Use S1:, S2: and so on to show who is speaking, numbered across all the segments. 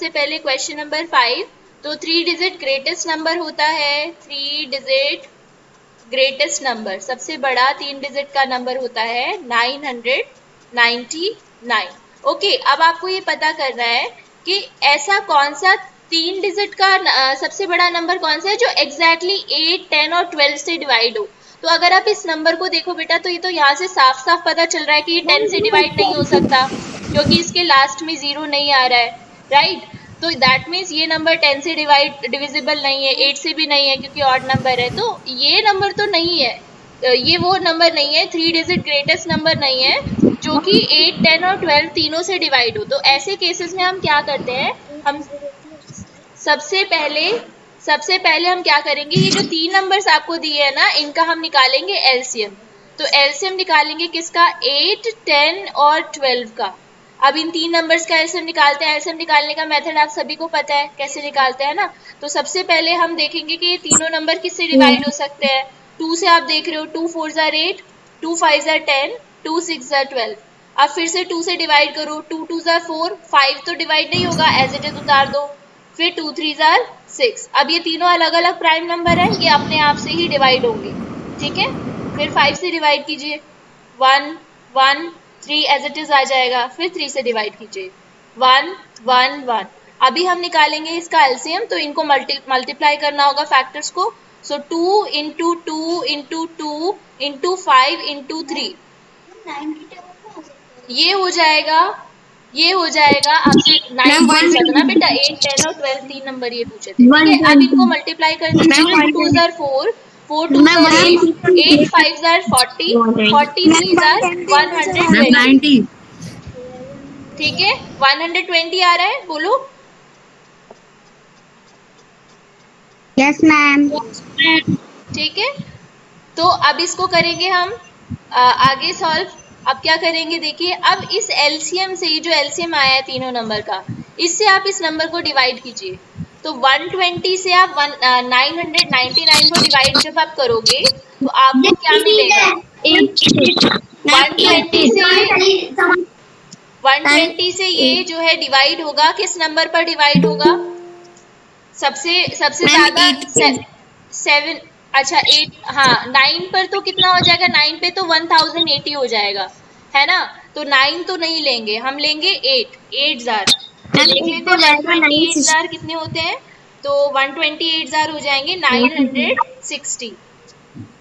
S1: सबसे पहले question number 5। तो 3 डिजिट ग्रेटेस्ट नंबर होता है, 3 डिजिट ग्रेटेस्ट नंबर, सबसे बड़ा 3 डिजिट का नंबर होता है 999। ओके, अब आपको ये पता करना है कि ऐसा कौन सा 3 डिजिट का सबसे बड़ा नंबर कौन सा है जो एग्जैक्टली 8, 10 और 12 से डिवाइड हो। तो अगर आप इस नंबर को देखो बेटा, तो ये तो यहाँ से साफ साफ पता चल रहा है कि ये 10 से डिवाइड नहीं हो सकता, क्योंकि इसके लास्ट में 0 नहीं आ रहा है, राइट। तो दैट मीन्स ये नंबर 10 से डिविजिबल नहीं है, 8 से भी नहीं है क्योंकि ऑड नंबर है, तो ये नंबर तो नहीं है, ये वो नंबर नहीं है, 3 डिजिट ग्रेटेस्ट नंबर नहीं है जो कि 8, 10 और 12 तीनों से डिवाइड हो। तो ऐसे केसेस में हम क्या करते हैं, हम सबसे पहले हम क्या करेंगे, ये जो 3 नंबर्स आपको दिए है ना, इनका हम निकालेंगे एलसीएम। तो एलसीएम निकालेंगे किसका, 8, 10 और 12 का। अब इन 3 नंबर्स का एलसीएम निकालते हैं। एलसीएम निकालने का मेथड आप सभी को पता है कैसे निकालते हैं ना। तो सबसे पहले हम देखेंगे कि ये तीनों नंबर किससे डिवाइड हो सकते हैं। 2 से आप देख रहे हो, 2 4 जार 8, 2 5 जार 10, 2 6 जार 12। अब फिर से 2 से डिवाइड करो, 2 2 जार 4, 5 तो डिवाइड नहीं होगा, एज इट इज उतार दो। फिर 2 3 जार 6। अब ये तीनों अलग अलग प्राइम नंबर है, ये अपने आप से ही डिवाइड होंगे, ठीक है। फिर 5 से डिवाइड कीजिए, 1 1 3 एज इट इज आ जाएगा। फिर 3 से डिवाइड कीजिए, 1 1 1। अभी हम निकालेंगे इसका एलसीएम, तो इनको मल्टीप्लाई करना होगा फैक्टर्स को। सो 2 इंटू 2 इंटू 2 इंटू 5 इंटू 3, ये हो जाएगा आपसे 9 पूछा था ना बेटा, 8 10 और 12 तीन नंबर ये पूछे थे, ठीक है। अब इनको मल्टीप्लाई कर दीजिए, 2 2 जार 4, 4 2 जार 8, 8 5 जार 40, 40 3 जार 120, ठीक है। 120 आ रहा है, बोलो।
S2: Yes ma'am.
S1: ठीक है, तो अब इसको करेंगे हम आगे सॉल्व। अब क्या करेंगे देखिए, अब इस एलसीएम से, ये जो एलसीएम आया है तीनों नंबर का, इससे आप इस नंबर को डिवाइड कीजिए। तो 120 से आप 999 को डिवाइड जब आप करोगे तो आपको क्या मिलेगा, 120 से ये जो है डिवाइड होगा, किस नंबर पर डिवाइड होगा, सबसे ज्यादा 7। अच्छा 8, हाँ 9 पर तो कितना हो जाएगा, 9 पे तो 1080 हो जाएगा, है ना। तो 9 तो नहीं लेंगे, हम लेंगे 8 जार। तो देख लेते हैं 128 जार कितने होते हैं। तो 128 जार हो जाएंगे 960।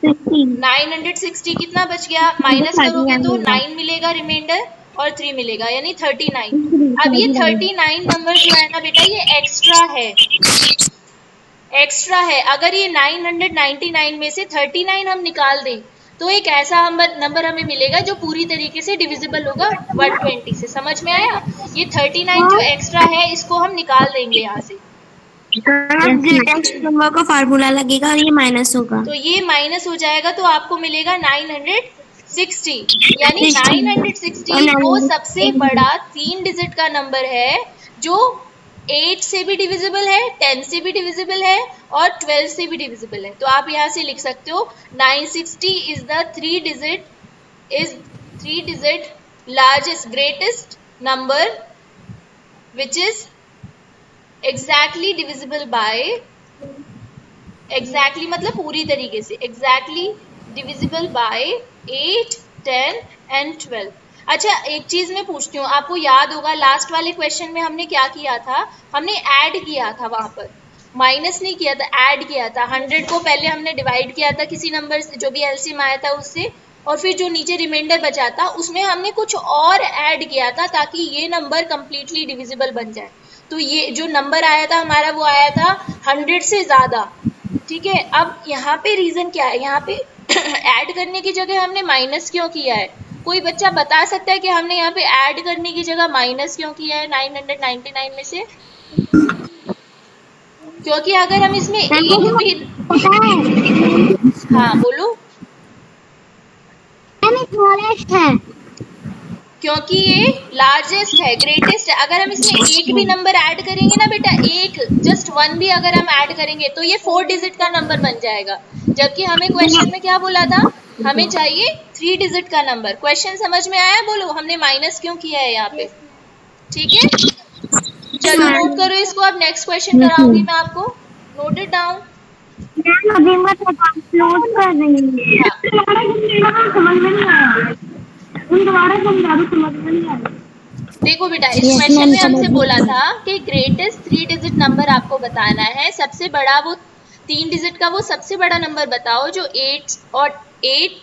S1: 960 कितना बच गया, माइनस करोगे तो 9 मिलेगा रिमाइंडर और 3 मिलेगा, यानी 39। अब ये 39 नंबर जो है ना बेटा, ये एक्स्ट्रा है। अगर ये 999 में से 39 हम निकाल दें तो एक ऐसा नंबर हमें मिलेगा जो पूरी तरीके से डिविजिबल होगा 120 से। समझ में आया, ये 39 जो एक्स्ट्रा है इसको हम निकाल देंगे यहाँ से।
S2: ग्रेटेस्ट नंबर का फार्मूला लगेगा और ये माइनस होगा,
S1: तो ये माइनस हो जाएगा, तो आपको मिलेगा 960, यानी 960 वो सबसे बड़ा 3 डिजिट का नंबर है जो 8 से भी डिविजिबल है, 10 से भी डिविजिबल है और 12 से भी डिविजिबल है। तो आप यहाँ से लिख सकते हो 960 is the 3 digit largest greatest number which is exactly divisible by, exactly मतलब पूरी तरीके से, एग्जैक्टली डिविजिबल बाय 8, 10 एंड 12। अच्छा एक चीज मैं पूछती हूँ, आपको याद होगा लास्ट वाले क्वेश्चन में हमने क्या किया था, हमने ऐड किया था, वहां पर माइनस नहीं किया था, ऐड किया था। 100 को पहले हमने डिवाइड किया था किसी नंबर से जो भी एलसीएम आया था उससे, और फिर जो नीचे रिमाइंडर बचा था उसमें हमने कुछ और ऐड किया था ताकि ये नंबर कंप्लीटली डिविजिबल बन जाए। तो ये जो नंबर आया था हमारा वो आया था 100 से ज्यादा, ठीक है। अब यहाँ पे रीजन क्या है, यहाँ पे ऐड करने की जगह हमने माइनस क्यों किया है, कोई बच्चा बता सकता है कि हमने यहाँ पे ऐड करने की जगह माइनस क्यों किया है 999 में से। क्योंकि अगर हम इसमें एक भी, हाँ बोलो, क्योंकि ये लार्जेस्ट है, ग्रेटेस्ट है। अगर हम इसमें एक भी नंबर ऐड करेंगे ना बेटा, एक जस्ट 1 भी अगर हम ऐड करेंगे तो ये 4 डिजिट का नंबर बन जाएगा, जबकि हमें क्वेश्चन में क्या बोला था, हमें चाहिए 3 डिजिट का नंबर। क्वेश्चन समझ में आया, बोलो हमने माइनस क्यों किया है यहाँ पे, ठीक है। चलो नोट करो इसको, अब नेक्स्ट क्वेश्चन कराऊंगी मैं आपको, नोट इट डाउन।
S2: मैम अभी मैं अपलोड कर रही हूँ।
S1: हाँ
S2: समझ में नहीं आया, तुम दोबारा समझा दो, समझ में नहीं आया।
S1: देखो बेटा, इस
S2: यस
S1: क्वेश्चन
S2: मैम
S1: में
S2: समझ
S1: हमसे बोला
S2: गई।
S1: था कि ग्रेटेस्ट 3 डिजिट नंबर आपको बताना है, सबसे बड़ा वो 3 डिजिट का वो सबसे बड़ा नंबर बताओ जो 8,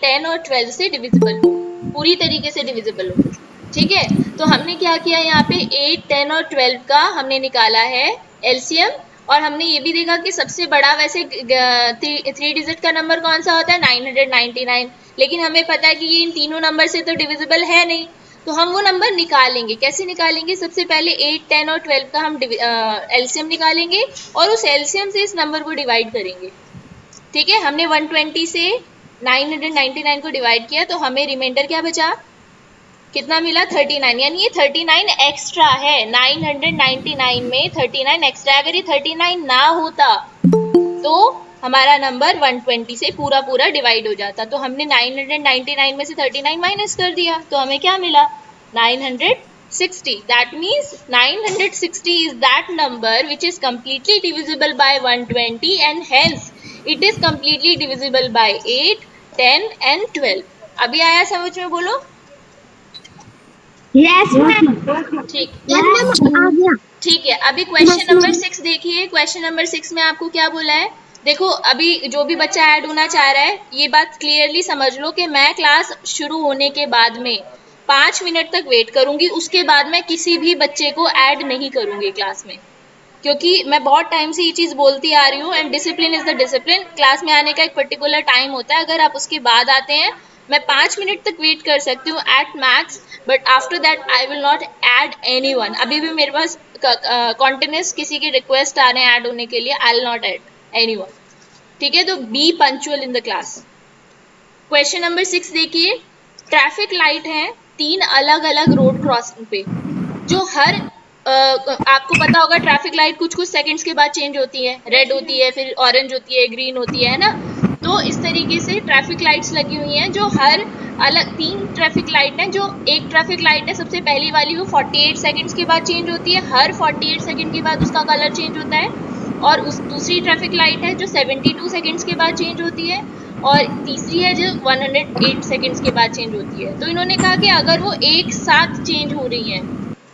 S1: 10 और 12 से डिविजिबल हो, पूरी तरीके से डिविजिबल हो। ठीक है, तो हमने क्या किया यहाँ पे 8, 10 और 12 का हमने निकाला है एलसीएम, और हमने ये भी देखा कि सबसे बड़ा वैसे 3 डिजिट का नंबर कौन सा होता है, 999, लेकिन हमें पता है कि ये इन तीनों नंबर से तो डिविजिबल है नहीं, तो हम वो नंबर निकालेंगे। कैसे निकालेंगे, सबसे पहले 8, 10 और 12 का हम एलसीएम निकालेंगे और उस एलसीएम से इस नंबर को डिवाइड करेंगे। ठीक है, हमने 120 से 999 को डिवाइड किया तो हमें रिमाइंडर क्या बचा, कितना मिला, 39, यानी ये 39 एक्स्ट्रा है, 999 में 39 एक्स्ट्रा। अगर ये 39 ना होता तो हमारा नंबर 120 से पूरा पूरा डिवाइड हो जाता, तो हमने 999 में से 39 माइनस कर दिया, तो हमें क्या मिला, 960। That means 960 is that number which is completely divisible by 120 and hence it is completely divisible by 8, 10 and 12। अभी आया समझ में, बोलो।
S2: Yes ma'am.
S1: ठीक,
S2: यस मैम आ गया।
S1: ठीक है, अभी क्वेश्चन
S2: यस
S1: नंबर
S2: मैम।
S1: 6 देखिए। क्वेश्चन नंबर 6 में आपको क्या बोला है, देखो अभी जो भी बच्चा ऐड होना चाह रहा है ये बात क्लियरली समझ लो कि मैं क्लास शुरू होने के बाद में 5 मिनट तक वेट करूंगी, उसके बाद मैं किसी भी बच्चे को ऐड नहीं करूंगी क्लास में, क्योंकि मैं बहुत टाइम से ये चीज बोलती आ रही हूँ, and discipline is the discipline. Class में आने का एक पर्टिकुलर टाइम होता है, अगर आप उसके बाद आते हैं मैं 5 मिनट तक वेट कर सकती हूँ at max, but after that I will not add anyone. अभी भी मेरे पास कॉन्टिन्यूस किसी के रिक्वेस्ट आ रहे हैं ऐड होने के लिए, I will not add anyone. ठीक है, तो B punctual in the class. Question number 6 देखिए, ट्रैफिक लाइट है 3 अलग अलग रोड क्रॉसिंग पे, जो हर आपको पता होगा ट्रैफिक लाइट कुछ कुछ सेकंड्स के बाद चेंज होती है, रेड होती है, फिर ऑरेंज होती है, ग्रीन होती है ना। तो इस तरीके से ट्रैफिक लाइट्स लगी हुई हैं, जो हर अलग 3 ट्रैफिक लाइट है, जो एक ट्रैफिक लाइट है सबसे पहली वाली, वो 48 सेकंड्स के बाद चेंज होती है, हर 48 सेकंड के बाद उसका कलर चेंज होता है। और उस दूसरी ट्रैफिक लाइट है जो 72 सेकंड्स के बाद चेंज होती है, और तीसरी है जो 108 सेकंड्स के बाद चेंज होती है। तो इन्होंने कहा कि अगर वो एक साथ चेंज हो रही हैं,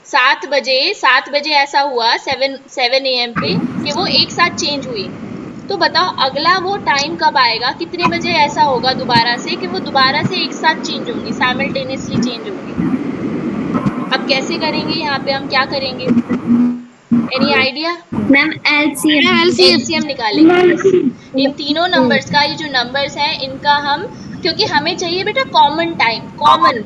S1: 7 बजे ऐसा हुआ 7 AM पे कि वो एक साथ चेंज हुई, तो बताओ अगला वो टाइम कब आएगा, कितने बजे ऐसा होगा दोबारा से कि वो दोबारा से एक साथ चेंज होंगी, साइमल्टेनियसली चेंज होंगी। अब कैसे करेंगे, यहाँ पे हम क्या करेंगे, any idea.
S2: Ma'am LCM.
S1: LCM निकालेंगे, यस। इन तीनों नंबर्स का, ये जो नंबर्स हैं इनका हम, क्योंकि हमें चाहिए बेटा कॉमन टाइम, कॉमन,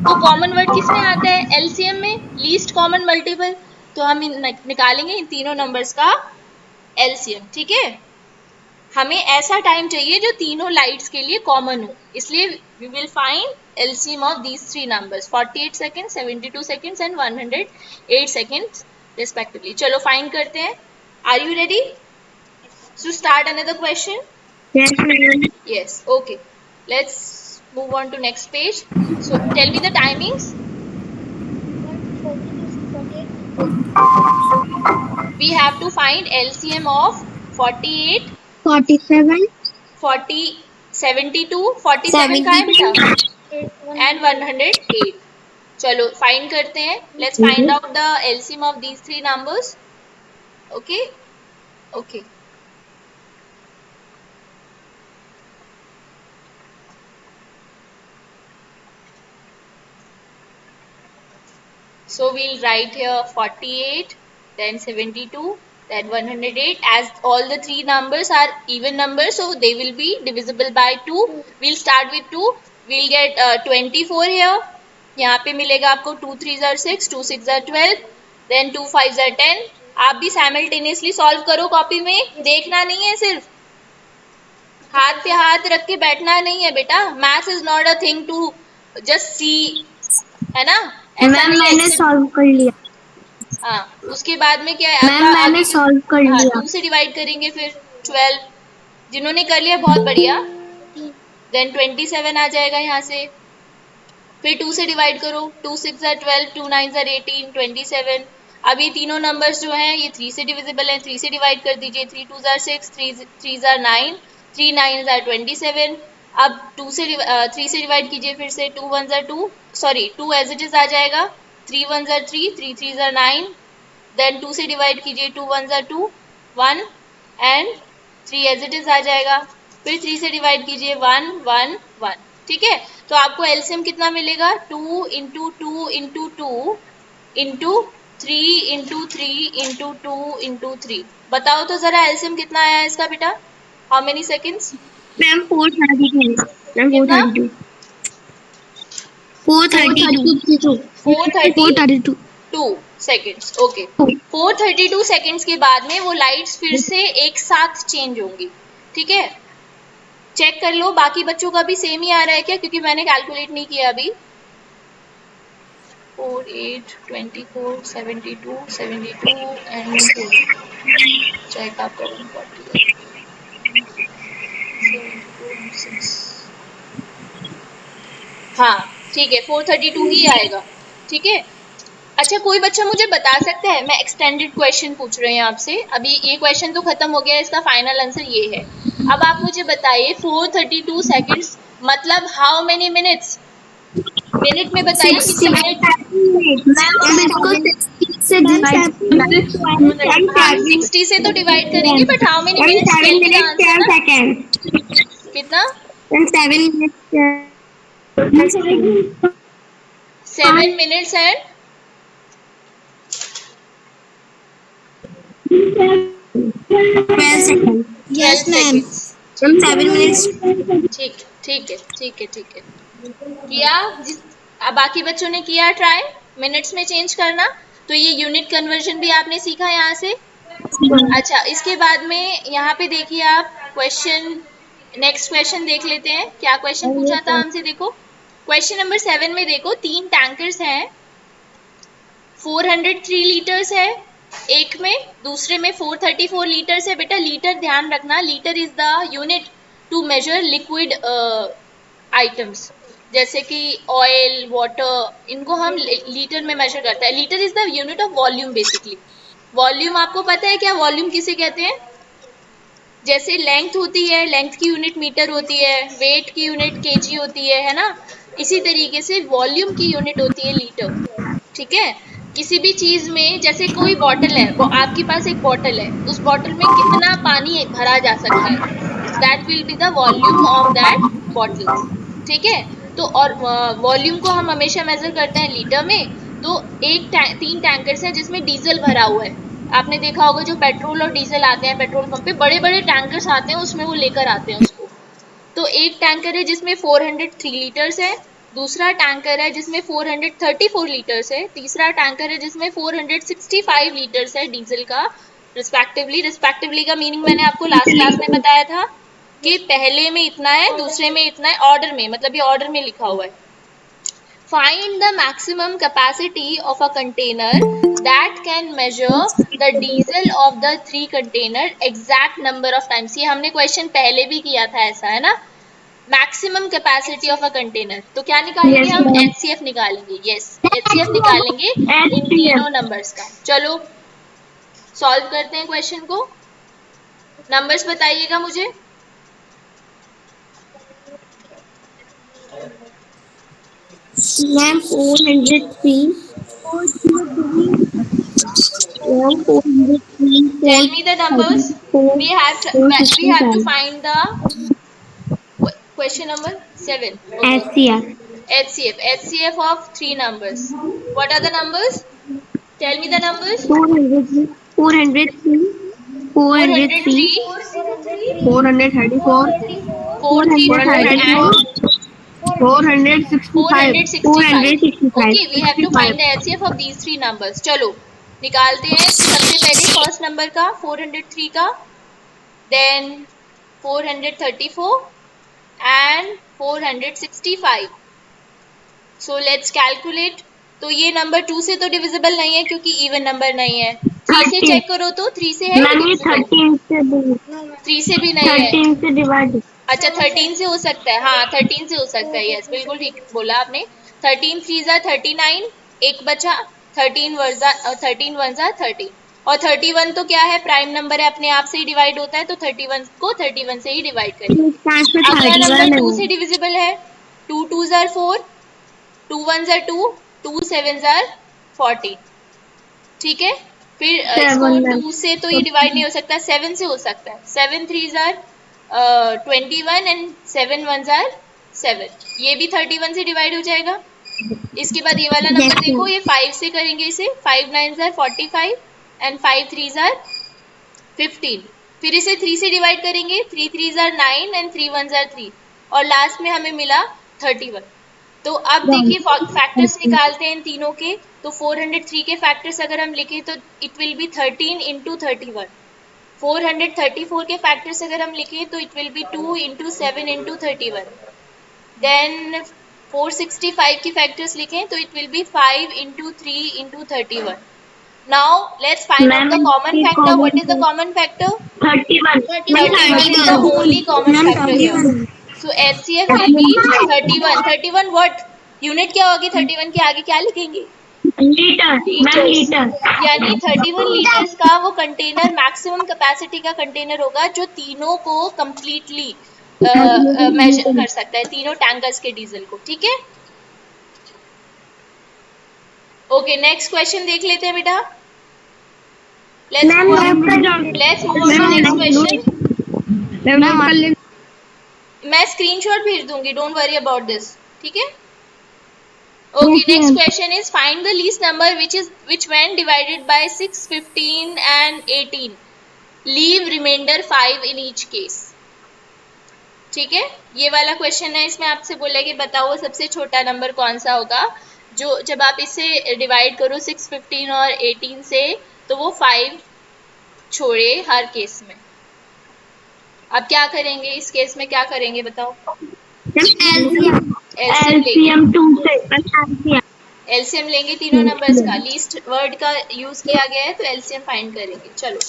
S1: तो कॉमन वर्ड किस में आता है, एलसीएम में, लीस्ट कॉमन मल्टीपल। तो हम निकालेंगे इन तीनों नंबर्स का एलसीएम। ठीक है, हमें ऐसा टाइम चाहिए जो तीनों लाइट्स के लिए कॉमन हो, इसलिए we will find LCM of these 3 numbers, 48 second, 72 seconds and 108 seconds respectively. चलो फाइंड करते हैं, are you ready to start another question?
S2: Yes ma'am.
S1: Yes, okay, let's move on to next page. So tell me the timings. We have to find LCM of 48,
S2: 47,
S1: 40, 72, 47 का है बेटा, and 108। चलो find करते हैं, let's find out the LCM of these 3 numbers. Okay, okay. So we'll write here 48, then 72, then 108. As all the 3 numbers are even numbers, so they will be divisible by 2. We'll start with 2. We'll get 24 here. यहाँ पे मिलेगा आपको 2 3s are 6, 2 6s are 12, then 2 5s are 10। आप भी simultaneously solve करो copy में, देखना नहीं है, सिर्फ हाथ पे हाथ रख के बैठना नहीं है बेटा। Maths is not a thing to just see, है ना, ऐसा
S2: मैम
S1: नहीं है।
S2: मैंने सॉल्व कर लिया।
S1: हाँ, उसके बाद में क्या है,
S2: मैम
S1: अगला
S2: मैंने
S1: आगे
S2: सॉल्व कर
S1: हाँ
S2: लिया।
S1: 2 से डिवाइड करेंगे, फिर 12, जिन्होंने कर लिया बहुत बढ़िया, देन 27 आ जाएगा यहाँ से, फिर 2 से डिवाइड करो, 2 6 are 12, 2 9 are 18, 27, अब ये तीनों नंबर्स जो हैं ये 3 से डिविजिबल हैं, 3 से डिवाइड कर दीजिए। 3 2 जार 6, 3 जार 9, 3 9 जार 27। अब 3 से डिवाइड कीजिए फिर से। 2 1 जार 2, सॉरी 2 एज इट इज आ जाएगा। 3 1 जार 3, 3 3 जार 9, देन 2 से डिवाइड कीजिए। 2 1 जार 2, 1 एंड 3 एज इट इज आ जाएगा। फिर 3 से डिवाइड कीजिए। 1 1 1। ठीक है, तो आपको एलसीएम कितना मिलेगा? 2 into 2 into 2 into 3 into 3 into 2 into 3। बताओ तो जरा एलसीएम कितना आया है इसका बेटा? How many seconds?
S2: Ma'am 432 ma'am
S1: कितना?
S2: 432
S1: 432 सेकेंड्स। ओके, 432 सेकेंड्स के बाद में वो लाइट्स फिर से एक साथ चेंज होंगी। ठीक है, चेक कर लो बाकी बच्चों का भी सेम ही आ रहा है क्या, क्योंकि मैंने कैलकुलेट नहीं किया अभी। 4 8 24 72 72 एंड 4 चेक आप करो 40 हाँ ठीक है, 432 ही आएगा। ठीक है, अच्छा कोई बच्चा मुझे बता सकता है, मैं एक्सटेंडेड क्वेश्चन पूछ रही हूँ आपसे, अभी ये क्वेश्चन तो खत्म हो गया, इसका फाइनल आंसर ये है। अब आप मुझे बताइए 432 सेकेंड्स मतलब हाउ मेनी मिनट्स? मिनट में बताइए कितने मिनट? 60 से तो डिवाइड करेंगे, but how many minutes? Tell me the answer. कितना? 7 मिनट्स एंड 12 सेकेंड्स। ठीक ठीक है ठीक है ठीक है, किया अब बाकी बच्चों ने किया ट्राई मिनट्स में चेंज करना, तो ये यूनिट कन्वर्जन भी आपने सीखा यहाँ से। अच्छा, इसके बाद में यहाँ पे देखिए आप क्वेश्चन, नेक्स्ट क्वेश्चन देख लेते हैं क्या क्वेश्चन पूछा था हमसे। देखो क्वेश्चन नंबर 7 में देखो, 3 टैंकर्स हैं, 403 लीटर्स है एक में, दूसरे में 434 लीटर्स है। बेटा लीटर ध्यान रखना, litre is the unit to measure liquid items, जैसे कि ऑयल वाटर, इनको हम लीटर में मेजर करते हैं। Litre is the unit of volume basically. Volume आपको पता है क्या वॉल्यूम किसे कहते हैं? जैसे लेंथ होती है, लेंथ की यूनिट मीटर होती है, वेट की यूनिट केजी होती है ना, इसी तरीके से वॉल्यूम की यूनिट होती है लीटर। ठीक है, किसी भी चीज में, जैसे कोई बॉटल है, वो आपके पास एक बॉटल है, उस बॉटल में कितना पानी भरा जा सकता है, that will be the volume of that bottle. ठीक है, तो और वॉल्यूम को हम हमेशा मेजर करते हैं लीटर में। तो 3 टैंकर्स हैं जिसमें डीजल भरा हुआ है। आपने देखा होगा जो पेट्रोल और डीजल आते हैं पेट्रोल पंप पे, बड़े बड़े टैंकर्स आते हैं, उसमें वो लेकर आते हैं उसको। तो एक टैंकर है जिसमें 403 लीटर्स है, दूसरा टैंकर है जिसमें 434 लीटर्स है, तीसरा टैंकर है जिसमें 465 लीटर्स है डीजल का रिस्पेक्टिवली। रिस्पेक्टिवली का मीनिंग मैंने आपको लास्ट क्लास में बताया था कि पहले में इतना है, दूसरे में इतना है, ऑर्डर में, मतलब ये ऑर्डर में लिखा हुआ है। Find the maximum capacity of a container that can measure the diesel of the 3 container exact number of times। ये हमने क्वेश्चन पहले भी किया था ऐसा, है ना। Maximum capacity of a container, तो क्या निकालेंगे हम? एचसीएफ निकालेंगे। यस, एचसीएफ निकालेंगे इन तीनों नंबर्स का। चलो सॉल्व करते हैं क्वेश्चन को, नंबर्स बताइएगा मुझे।
S2: Ma'am 403
S1: Tell me the numbers. We have to find the question number 7. Okay. HCF of 3 numbers. What are the numbers? Tell me the numbers.
S2: 403
S1: 403
S3: 434
S1: 434 and
S3: 465
S1: Okay, we have to find the HCF of these 3 numbers. चलो निकालते हैं। सबसे पहले first number का 403 का, then 434 and 465. So let's calculate. तो ये number 2 से तो डिविजिबल नहीं है क्योंकि इवन नंबर नहीं है। 3 से चेक करो तो 3 से है डिविजिबल? 3 से भी नहीं है।
S2: 13 से डिवाइड।
S1: अच्छा 13 से हो सकता है, हाँ 13 से हो सकता है। यस बिल्कुल ठीक बोला आपने। 13 3 जा 39, एक बचा 13 वन जा 13, और 31 तो क्या है, प्राइम नंबर है, अपने आप से ही डिवाइड होता है, तो 31 को 31 से ही डिवाइड करेंगे।
S2: पांच में
S1: अगला नंबर
S2: 31
S1: 2
S2: है।
S1: से डिविजिबल है, 2 2 जार 4, 2 1 जार 2, 2 7 जार 14, ठीक है। फिर इसको 2 से तो ये डिवाइड नहीं हो सकता, 7 से हो सकता है, 7 3 जार 21 एंड 7 1 जार 7, ये भी 31 से डिवाइड हो जाएगा। इसके बाद ये वाला नंबर देखो, ये 5 से करेंगे इसे, 5 9 जार 45 एंड 5 3 जार 15, फिर इसे 3 से डिवाइड करेंगे, 3 3 जार 9 एंड 3 1 जार 3, और लास्ट में हमें मिला 31। तो अब देखिए फैक्टर्स निकालते हैं इन तीनों के, तो 403 के फैक्टर्स अगर हम लिखें तो इट विल बी 13 इंटू 31। 434 के फैक्टर्स अगर हम लिखें तो it will be 2 into 7 into 31। Then 465 की फैक्टर्स लिखें तो it will be 5 into 3 into 31। Now let's find out the common factor. What is the common factor?
S3: 31.
S1: 31 is the only common factor here. So HCF will be 31. 31 what? Unit क्या होगी 31 के आगे क्या लिखेंगे?
S3: Litre ma'am litre
S1: यानी 31 litres का वो container maximum capacity का कंटेनर होगा जो तीनों को कंप्लीटली मेजर कर सकता है, तीनों टैंकर्स के डीजल को, ठीक है। ओके नेक्स्ट क्वेश्चन देख लेते हैं बेटा। Let's move on to next question. मैं स्क्रीनशॉट भेज दूंगी, डोंट वरी अबाउट दिस, ठीक है। Okay next question is find the least number which when divided by 6 15 and 18 leave remainder 5 in each case, ठीक है। ये वाला क्वेश्चन है, इसमें आपसे बोला कि बताओ सबसे छोटा नंबर कौन सा होगा जो जब आप इसे डिवाइड करो 6 15 और 18 से तो वो 5 छोड़े हर केस में। अब क्या करेंगे इस केस में, क्या करेंगे बताओ?
S3: एलसीएम 2 से
S1: एलसीएम लेंगे तीनों नंबर्स का, लीस्ट वर्ड का यूज किया गया है तो एलसीएम फाइंड करेंगे। चलो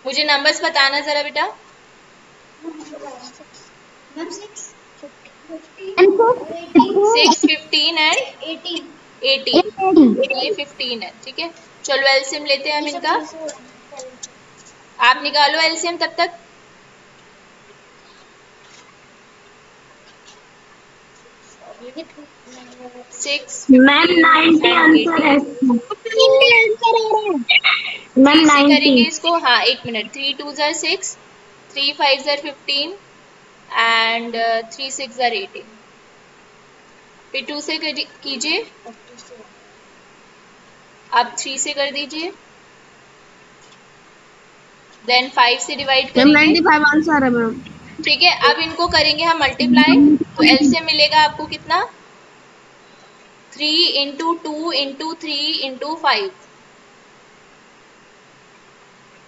S1: मुझे नंबर्स बताना जरा बेटा। 6 15 एंड 18, ये 15 है, ठीक है। चलो एलसीएम लेते हैं हम इनका, आप निकालो एलसीएम तब तक।
S3: मैम 90 आंसर है मैम 90
S1: करेंगे इसको, हाँ एक minute. 3 2 jar 6, 3 5 jar 15 and 3 6 jar 18, फिर 2 से कीजिए, अब 3 से कर दीजिए, देन 5 से डिवाइड करेंगे,
S2: 95 आंसर है मैम।
S1: ठीक है। अब इनको करेंगे हम मल्टीप्लाई, तो एलसीएम मिलेगा आपको कितना? 3 इंटू 2 इंटू 3 इंटू 5,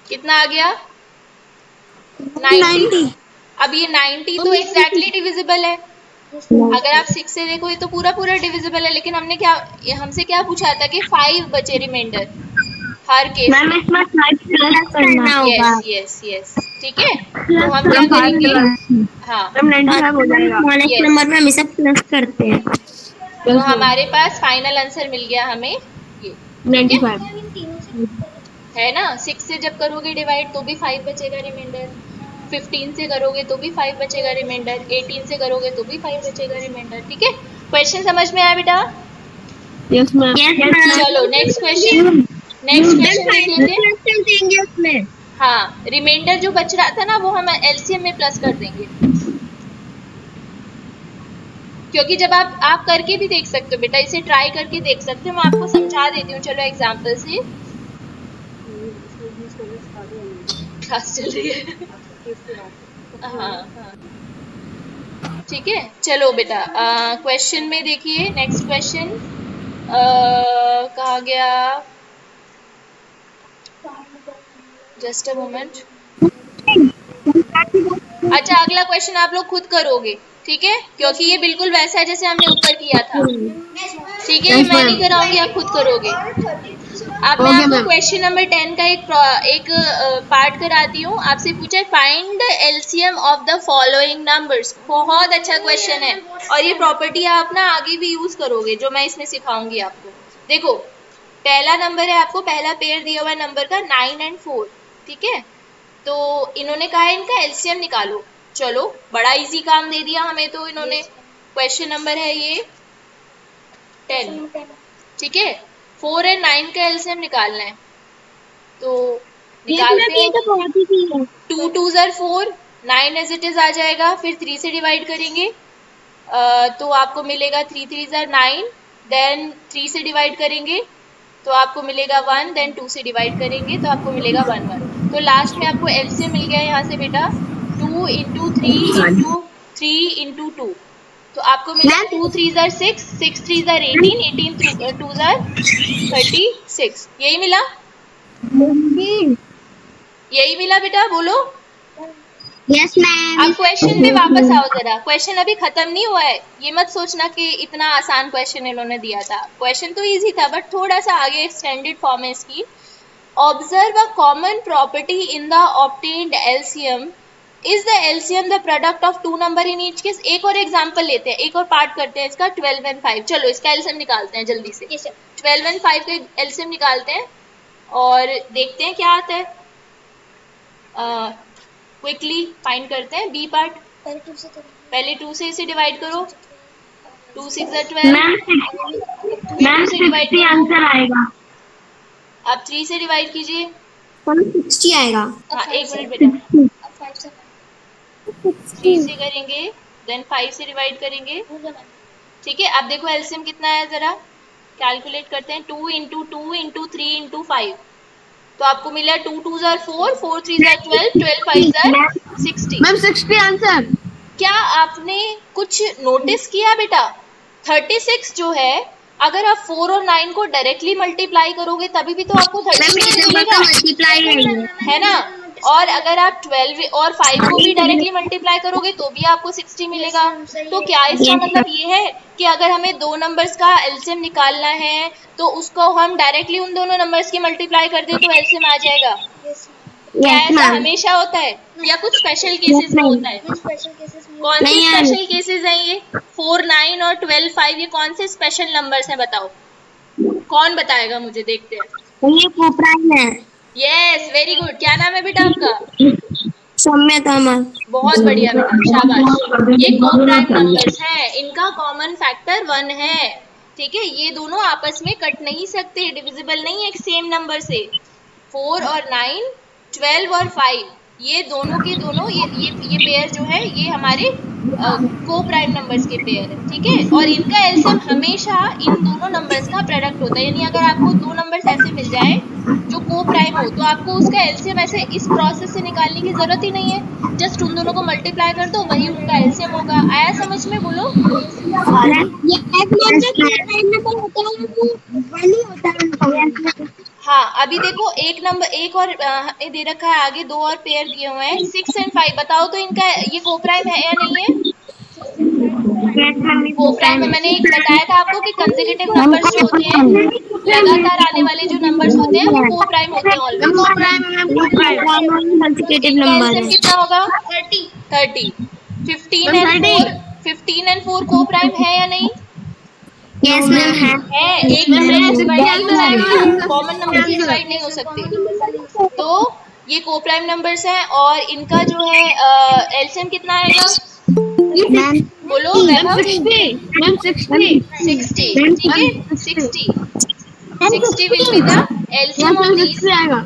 S1: कितना आ गया? 90। अब ये 90 तो एग्जैक्टली डिविजिबल है, अगर आप 6 से देखो ये तो पूरा पूरा डिविजिबल है, लेकिन हमसे क्या पूछा था कि 5 बचे रिमाइंडर हर केस
S3: मैम इसमें 5 प्लस करना होगा।
S1: यस यस ठीक है। तो हम क्या करेंगे, हाँ
S3: हो जाएगा।
S2: नंबर में हमेशा प्लस करते हैं,
S1: तो हमारे पास फाइनल आंसर मिल गया हमें ये
S3: 95
S1: है ना। 6 से जब करोगे डिवाइड तो भी 5 बचेगा रिमाइंडर, 15 से करोगे तो भी 5 बचेगा रिमाइंडर, 18 से करोगे तो भी 5 बचेगा रिमाइंडर, ठीक है। क्वेश्चन समझ में आया बेटा?
S3: Yes ma'am.
S1: चलो नेक्स्ट क्वेश्चन देख लेते हैं। हाँ रिमाइंडर जो बच रहा था ना वो हम एलसीएम में प्लस कर देंगे, क्योंकि जब आप करके भी देख सकते हो बेटा, इसे ट्राई करके देख सकते हो। मैं आपको समझा देती हूँ, चलो एग्जांपल से। क्लास चल रही है हाँ ठीक है। चलो बेटा क्वेश्चन में देखिए, नेक्स्ट क्वेश्चन कहा गया, जस्ट अ मोमेंट। अच्छा अगला क्वेश्चन आप लोग खुद करोगे, ठीक है, क्योंकि ये बिल्कुल वैसा है जैसे हमने ऊपर किया था। ठीक है, ये
S3: Yes,
S1: मैं नहीं
S3: ma'am.
S1: कराऊंगी, आप खुद करोगे। अब मैं
S3: Okay,
S1: आपको
S3: ma'am.
S1: क्वेश्चन नंबर 10 का एक पार्ट कराती हूँ। आपसे पूछा है find the LCM of the following numbers. बहुत अच्छा क्वेश्चन है और ये प्रॉपर्टी आप ना आगे भी यूज करोगे, जो मैं इसमें सिखाऊंगी आपको। देखो, पहला नंबर है, आपको पहला पेयर दिया हुआ नंबर का 9 एंड 4। ठीक है, तो इन्होंने कहा है इनका एलसीएम निकालो। चलो, बड़ा इजी काम दे दिया हमें तो इन्होंने। क्वेश्चन नंबर है ये 10। ठीक है, 4 एंड 9 का एलसीएम निकालना है, तो
S2: यस
S1: निकालते
S2: मैम, ये
S1: हैं।
S2: तो बहुत ही है।
S1: 2 2 ज़र 4, 9 एज इट इज आ जाएगा, फिर 3 से डिवाइड करेंगे, तो आपको मिलेगा 3 3 ज़र 9, देन 3 से डिवाइड करेंगे तो आपको मिलेगा 1, देन 2 से डिवाइड करेंगे तो आपको मिलेगा 1 1। तो लास्ट में आपको एलसीएम मिल गया यहाँ से बेटा 2 इंटू 3 इंटू 3 इंटू 2। तो आपको मिला 2 3 ज़र 6, 6 3 ज़र 18, 18 2 ज़र 36। यही मिला, यही मिला बेटा, बोलो।
S2: Yes ma'am.
S1: अब क्वेश्चन पे वापस आओ जरा। क्वेश्चन अभी खत्म नहीं हुआ है, ये मत सोचना कि इतना आसान क्वेश्चन इन्होंने दिया था। क्वेश्चन तो इजी था बट थोड़ा सा आगे एक्सटेंडेड फॉर्म है इसकी। Observe a common property in the obtained LCM. Is the LCM the product of two number in each case. एक और एग्जांपल लेते हैं, एक और पार्ट करते हैं इसका, 12 एंड 5। चलो इसका एलसीएम निकालते हैं जल्दी से। 12 एंड 5 का एलसीएम निकालते हैं और देखते हैं क्या आता है। क्विकली फाइंड करते हैं बी पार्ट। पहले 2 से इसे डिवाइड करो, 2 6 12,
S3: मैम
S1: फिर 2
S3: मैम
S1: से डिवाइड
S3: 60
S1: करो,
S3: आंसर आएगा।
S1: अब 3 से डिवाइड कीजिए।
S2: 60 आएगा।
S1: हाँ, एक मिनट बेटा, 3 से करेंगे, देन 5 से डिवाइड करेंगे। ठीक है, अब देखो एलसीएम कितना है, जरा कैलकुलेट करते हैं। 2 इंटू 2 इंटू 3 इंटू 5, तो आपको मिला 2 2 ज़र 4, 4 3 ज़र 12, 12 5 ज़र 60।
S3: Ma'am 60 answer.
S1: क्या आपने कुछ नोटिस किया बेटा? 36 जो है, अगर आप 4 और 9 को डायरेक्टली मल्टीप्लाई करोगे तभी भी तो आपको 36 मिलेगा,
S2: मल्टीप्लाई
S1: है ना? और अगर आप 12 और 5 को भी डायरेक्टली मल्टीप्लाई करोगे तो भी आपको 60 मिलेगा। तो क्या इसका मतलब ये है कि अगर हमें दो नंबर्स का एलसीएम निकालना है तो उसको हम डायरेक्टली उन दोनों नंबर्स की मल्टीप्लाई कर दे तो एलसीएम आ जाएगा? क्या
S2: यस
S1: ऐसा
S2: मैम।
S1: हमेशा होता है या कुछ स्पेशल केसेस में होता है? कौन से
S2: नहीं यार,
S1: स्पेशल केसेस हैं ये? 4 9 और 12 5, ये कौन से स्पेशल नंबर्स हैं बताओ? कौन बताएगा मुझे, देखते हैं।
S2: ये कोपराइन है।
S1: Yes, very good. क्या नाम है बेटा आपका?
S2: सौम्य तमल।
S1: बहुत बढ़िया बेटा, शाबाश। ये को प्राइम नंबर्स हैं, इनका कॉमन फैक्टर 1 है। ठीक है, ये दोनों आपस में कट नहीं सकते, डिविजिबल नहीं है एक सेम नंबर से। 4 और 9, 12 और 5, ये दोनों के दोनों ये पेयर जो है ये हमारे को प्राइम नंबर्स के पेयर है। ठीक है, और इनका एलसीएम हमेशा इन दोनों नंबर्स का प्रोडक्ट होता है। यानी अगर आपको दो नंबर्स ऐसे मिल जाए जो को प्राइम हो तो आपको उसका एलसीएम ऐसे इस प्रोसेस से निकालने की जरूरत ही नहीं है, जस्ट उन दोनों को मल्टीप्लाई कर दो, वही उनका एलसीएम होगा। आया समझ में? बोलो।
S2: ये एक मैम जो कोपराइन नंबर होता है वो वही होता है।
S1: हाँ, अभी देखो एक नंबर, एक और दे रखा है आगे, दो और पेयर दिए हुए हैं 6 एंड 5। बताओ तो इनका ये को प्राइम है या नहीं है? को प्राइम है। मैंने एक बताया था आपको कि कंसेक्यूटिव नंबर्स जो होते हैं, लगातार आने वाले जो नंबर्स होते हैं वो को प्राइम होते हैं
S3: मैम
S1: ऑलवेज।
S3: को प्राइम है, मैम को प्राइम।
S2: कंसेक्यूटिव
S1: इनका
S2: नंबर
S1: एलसीएम
S2: है।
S1: कितना होगा? 30। 15
S3: मैम
S1: एंड
S3: 30।
S1: 4, 15 एंड 4 को प्राइम है या नहीं?
S2: यस मैम है।
S1: है, एक
S3: मैम
S1: नंबर से
S3: 60
S1: डिवाइड नहीं हो
S3: आंसर
S1: सकते,
S3: आएगा।
S1: कॉमन नंबर से डिवाइड नहीं हो सकते। तो ये को प्राइम नंबर्स हैं और इनका जो है एलसीएम कितना आएगा?
S2: मैम
S1: बोलो
S3: मैम
S1: वैभव।
S3: 60। मैम 60।
S1: 60। ठीक है, 60 60 will be the LCM of
S3: ma'am
S1: these.
S3: 60 आएगा।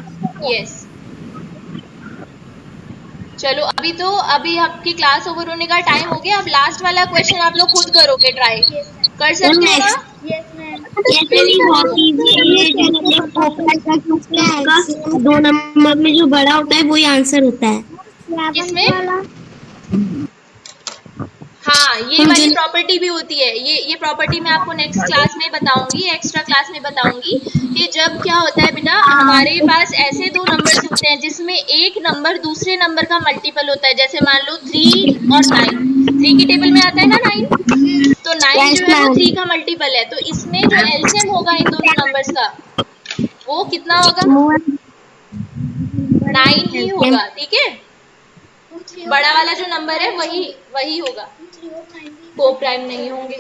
S1: यस। चलो, अभी आपकी क्लास ओवर होने का टाइम हो गया। अब लास्ट वाला क्वेश्चन आप लोग खुद करोगे, ट्राई कर सकते हो ना?
S2: ऐसे नहीं, बहुत इजी है ये। जो मतलब कोपराइन का क्वेश्चन है उसका दो नंबर में जो बड़ा होता है वही आंसर होता है।
S1: किसमें? हाँ, ये वाली प्रॉपर्टी भी होती है। ये प्रॉपर्टी मैं आपको नेक्स्ट क्लास में बताऊंगी, एक्स्ट्रा क्लास में बताऊंगी कि जब क्या होता है बेटा, हमारे पास ऐसे दो नंबर्स होते हैं जिसमें एक नंबर दूसरे नंबर का मल्टीपल होता है। जैसे मान लो 3 और 9, 3 की टेबल में आता है ना 9, तो 9 जो है वो 3 का मल्टीपल है। तो इसमें जो एलसीएम होगा इन दोनों नंबर्स का, वो कितना होगा? 9 ही होगा, ठीक है। बड़ा वाला जो नंबर है वही वही होगा, को प्राइम नहीं होंगे,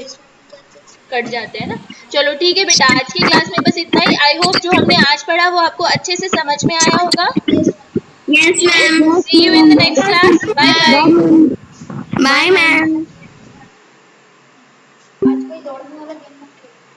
S1: कट जाते हैं ना। चलो ठीक है बेटा, आज की क्लास में बस इतना ही। आई होप जो हमने आज पढ़ा वो आपको अच्छे से समझ में आया होगा।
S2: Yes ma'am.
S1: See you in the next class, bye bye.
S2: Bye ma'am.
S1: आज कोई दौड़ने वाला गेम मत खेलो।